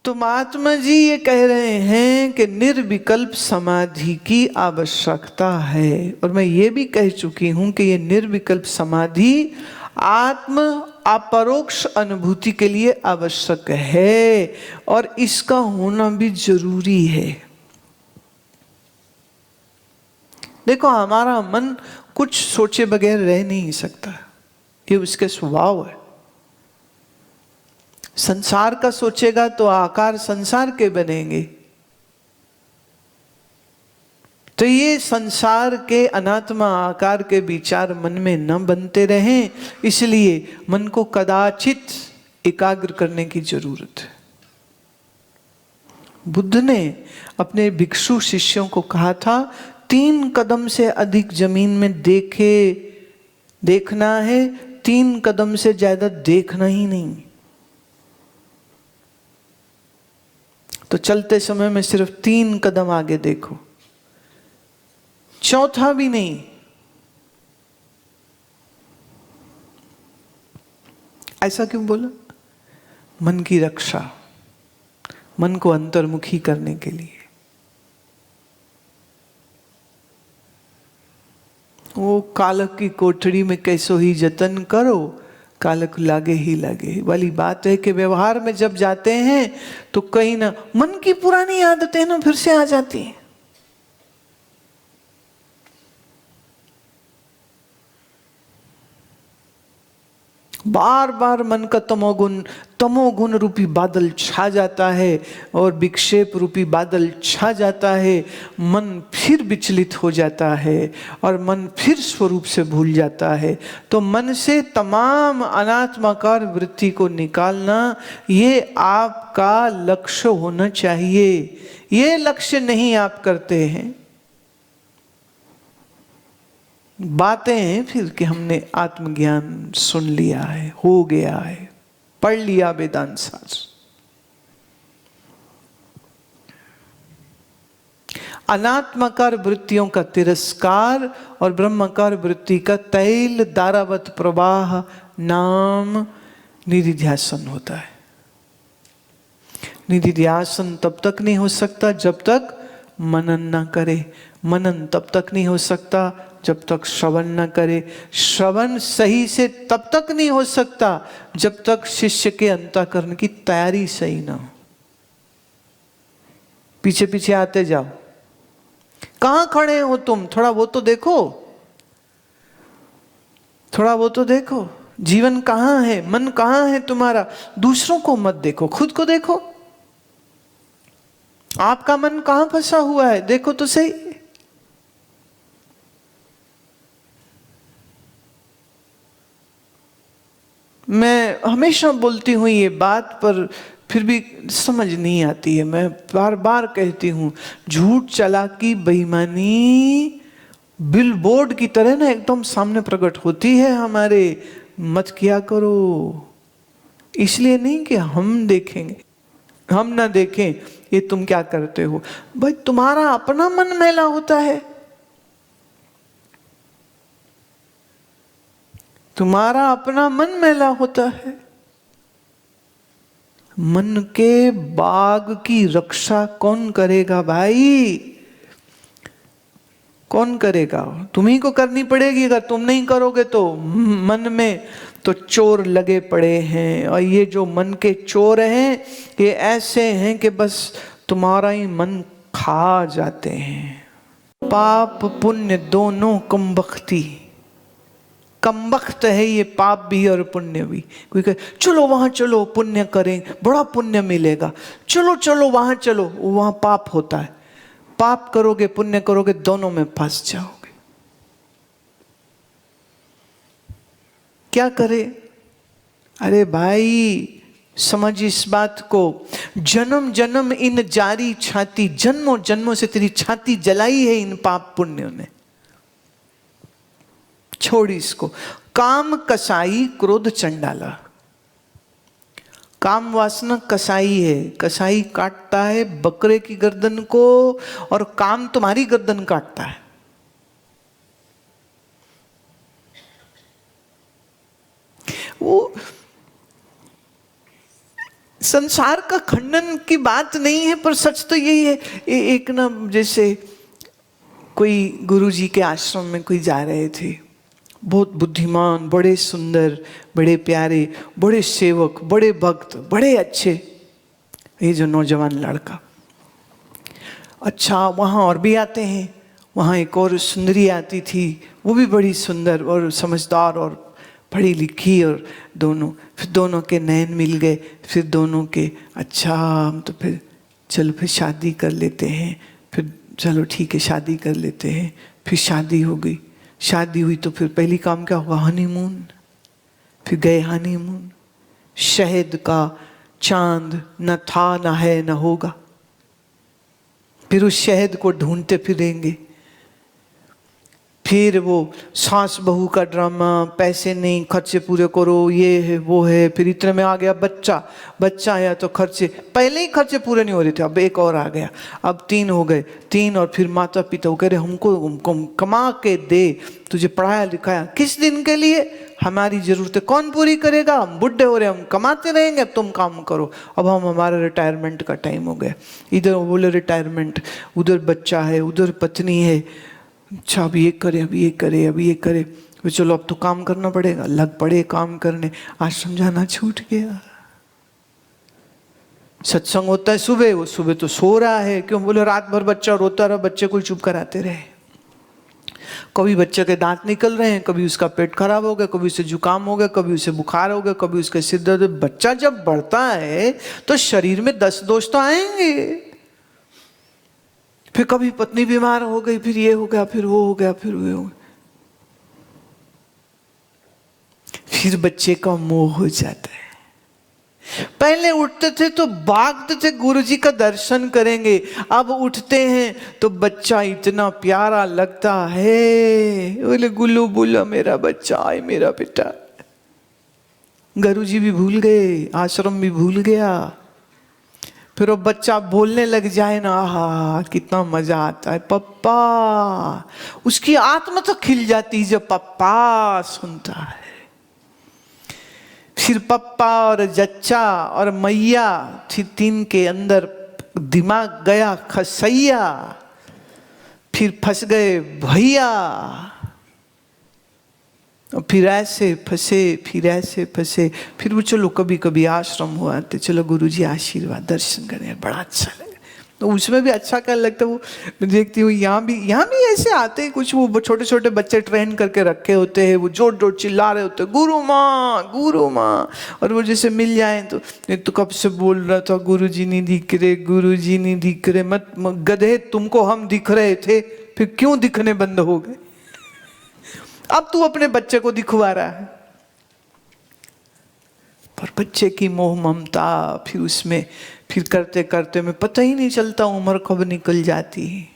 तो महात्मा जी ये कह रहे हैं कि निर्विकल्प समाधि की आवश्यकता है, और मैं ये भी कह चुकी हूं कि ये निर्विकल्प समाधि आत्म अपरोक्ष अनुभूति के लिए आवश्यक है, और इसका होना भी जरूरी है। देखो, हमारा मन कुछ सोचे बगैर रह नहीं सकता, ये उसके स्वभाव है। संसार का सोचेगा तो आकार संसार के बनेंगे। तो ये संसार के अनात्मा आकार के विचार मन में न बनते रहें, इसलिए मन को कदाचित एकाग्र करने की जरूरत है। बुद्ध ने अपने भिक्षु शिष्यों को कहा था, 3 कदम से अधिक जमीन में देखना है, 3 कदम से ज्यादा देखना ही नहीं। तो चलते समय में सिर्फ 3 कदम आगे देखो, चौथा भी नहीं। ऐसा क्यों बोला? मन की रक्षा, मन को अंतर्मुखी करने के लिए। वो कालक की कोठरी में कैसो ही जतन करो, कालक लागे ही लागे वाली बात है कि व्यवहार में जब जाते हैं तो कहीं ना मन की पुरानी आदतें ना फिर से आ जाती हैं। बार बार मन का तमोगुण रूपी बादल छा जाता है, और विक्षेप रूपी बादल छा जाता है। मन फिर विचलित हो जाता है, और मन फिर स्वरूप से भूल जाता है। तो मन से तमाम अनात्माकार वृत्ति को निकालना, ये आपका लक्ष्य होना चाहिए। ये लक्ष्य नहीं आप करते हैं, बातें हैं फिर कि हमने आत्मज्ञान सुन लिया है, हो गया है, पढ़ लिया वेदांत शास्त्र। अनात्माकार वृत्तियों का तिरस्कार और ब्रह्माकार वृत्ति का तैल धारावत प्रवाह नाम निधिध्यासन होता है। निधिध्यासन तब तक नहीं हो सकता जब तक मनन ना करे, मनन तब तक नहीं हो सकता जब तक श्रवण न करे, श्रवण सही से तब तक नहीं हो सकता जब तक शिष्य के अंतःकरण की तैयारी सही ना हो। पीछे पीछे आते जाओ, कहां खड़े हो तुम? थोड़ा वो तो देखो, थोड़ा वो तो देखो। जीवन कहां है, मन कहां है तुम्हारा? दूसरों को मत देखो, खुद को देखो। आपका मन कहां फंसा हुआ है, देखो तो सही। मैं हमेशा बोलती हूँ ये बात, पर फिर भी समझ नहीं आती है। मैं बार बार कहती हूँ, झूठ चालाकी बेईमानी बिलबोर्ड की तरह ना एकदम सामने प्रकट होती है हमारे। मत किया करो। इसलिए नहीं कि हम देखेंगे, हम ना देखें ये तुम क्या करते हो। भाई, तुम्हारा अपना मन मैला होता है, तुम्हारा अपना मन मैला होता है। मन के बाग की रक्षा कौन करेगा भाई? कौन करेगा? तुम्ही को करनी पड़ेगी। अगर तुम नहीं करोगे तो मन में तो चोर लगे पड़े हैं, और ये जो मन के चोर हैं ये ऐसे हैं कि बस तुम्हारा ही मन खा जाते हैं। पाप पुण्य दोनों कमबख्त है ये, पाप भी और पुण्य भी। कोई कहे चलो वहां चलो पुण्य करें, बड़ा पुण्य मिलेगा, चलो चलो वहां चलो, वहां पाप होता है। पाप करोगे पुण्य करोगे, दोनों में फंस जाओगे। क्या करे? अरे भाई समझ इस बात को, जन्म जन्म इन जारी छाती, जन्मों जन्मों से तेरी छाती जलाई है इन पाप पुण्यों ने। छोड़ इसको। काम कसाई क्रोध चंडाला। काम वासना कसाई है, कसाई काटता है बकरे की गर्दन को, और काम तुम्हारी गर्दन काटता है। वो संसार का खंडन की बात नहीं है, पर सच तो यही है। एक ना, जैसे कोई गुरुजी के आश्रम में कोई जा रहे थे, बहुत बुद्धिमान, बड़े सुंदर, बड़े प्यारे, बड़े सेवक, बड़े भक्त, बड़े अच्छे, ये जो नौजवान लड़का। अच्छा, वहाँ और भी आते हैं, वहाँ एक और सुंदरी आती थी, वो भी बड़ी सुंदर और समझदार और पढ़ी लिखी, और दोनों, फिर दोनों के नयन मिल गए, फिर दोनों के अच्छा हम तो फिर चलो फिर शादी कर लेते हैं, फिर चलो ठीक है शादी कर लेते हैं। फिर शादी हो गई, शादी हुई तो फिर पहली काम क्या हुआ, हनीमून। फिर गए हनीमून, शहद का चांद न था, न है, न होगा। फिर उस शहद को ढूंढते फिरेंगे। फिर वो सास बहू का ड्रामा, पैसे नहीं, खर्चे पूरे करो, ये है वो है। फिर इतने में आ गया बच्चा, बच्चा आया तो खर्चे, पहले ही खर्चे पूरे नहीं हो रहे थे, अब एक और आ गया, अब 3 हो गए, 3। और फिर माता पिता वो कह रहे हमको कमा के दे, तुझे पढ़ाया लिखाया किस दिन के लिए, हमारी जरूरतें कौन पूरी करेगा, हम बुढ़े हो रहे, हम कमाते रहेंगे, अब तुम काम करो, अब हम हमारा रिटायरमेंट का टाइम हो गया। इधर बोले रिटायरमेंट, उधर बच्चा है, उधर पत्नी है। अच्छा, अब ये करे, अब ये करे, अब ये करे, तो चलो अब तो काम करना पड़ेगा, लग पड़े काम करने। आज समझाना छूट गया। सत्संग होता है सुबह, वो सुबह तो सो रहा है, क्यों बोले रात भर बच्चा रोता रहा, बच्चे को चुप कराते रहे। कभी बच्चे के दांत निकल रहे हैं, कभी उसका पेट खराब हो गया, कभी उसे जुकाम हो गया, कभी उसे बुखार हो गया, कभी उसके सिर दर्द। बच्चा जब बढ़ता है तो शरीर में 10 दोष तो आएंगे। फिर कभी पत्नी बीमार हो गई, फिर ये हो गया, फिर वो हो गया, फिर वो हो गया। फिर बच्चे का मोह हो जाता है। पहले उठते थे तो भागते थे गुरुजी का दर्शन करेंगे, अब उठते हैं तो बच्चा इतना प्यारा लगता है, बोले गुल्लू बुल्ला मेरा बच्चा है, मेरा बेटा। गुरुजी भी भूल गए, आश्रम भी भूल गया। फिर वो बच्चा बोलने लग जाए ना, आहा कितना मजा आता है, पप्पा। उसकी आत्मा तो खिल जाती है जब पप्पा सुनता है। फिर पप्पा और जच्चा और मैया, फिर 3 के अंदर दिमाग गया खसैया। फिर फंस गए भैया, फिर ऐसे फंसे, फिर ऐसे फंसे। फिर वो चलो कभी कभी आश्रम हुआ तो चलो गुरुजी आशीर्वाद दर्शन करें, बड़ा अच्छा लगा। तो उसमें भी अच्छा क्या लगता है, वो देखती हूँ यहाँ भी ऐसे आते हैं कुछ, वो छोटे छोटे बच्चे ट्रेन करके रखे होते हैं, वो जोर जोर चिल्ला रहे होते हैं गुरु माँ गुरु माँ। और वो जैसे मिल जाए तो एक तो कब से बोल रहा था गुरुजी नहीं दिख रहे, गुरुजी नहीं दिख रहे। मत गधे, तुमको हम दिख रहे थे, फिर क्यों दिखने बंद हो गए? अब तू अपने बच्चे को दिखवा रहा है। पर बच्चे की मोह ममता, फिर उसमें फिर करते करते में पता ही नहीं चलता उम्र कब निकल जाती है।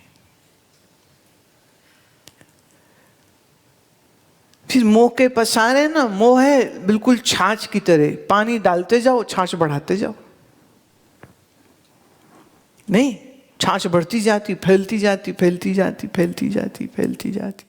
फिर मोह के पसारे ना, मोह है बिल्कुल छाछ की तरह, पानी डालते जाओ छाछ बढ़ाते जाओ, नहीं छाछ बढ़ती जाती, फैलती जाती, फैलती जाती, फैलती जाती, फैलती जाती।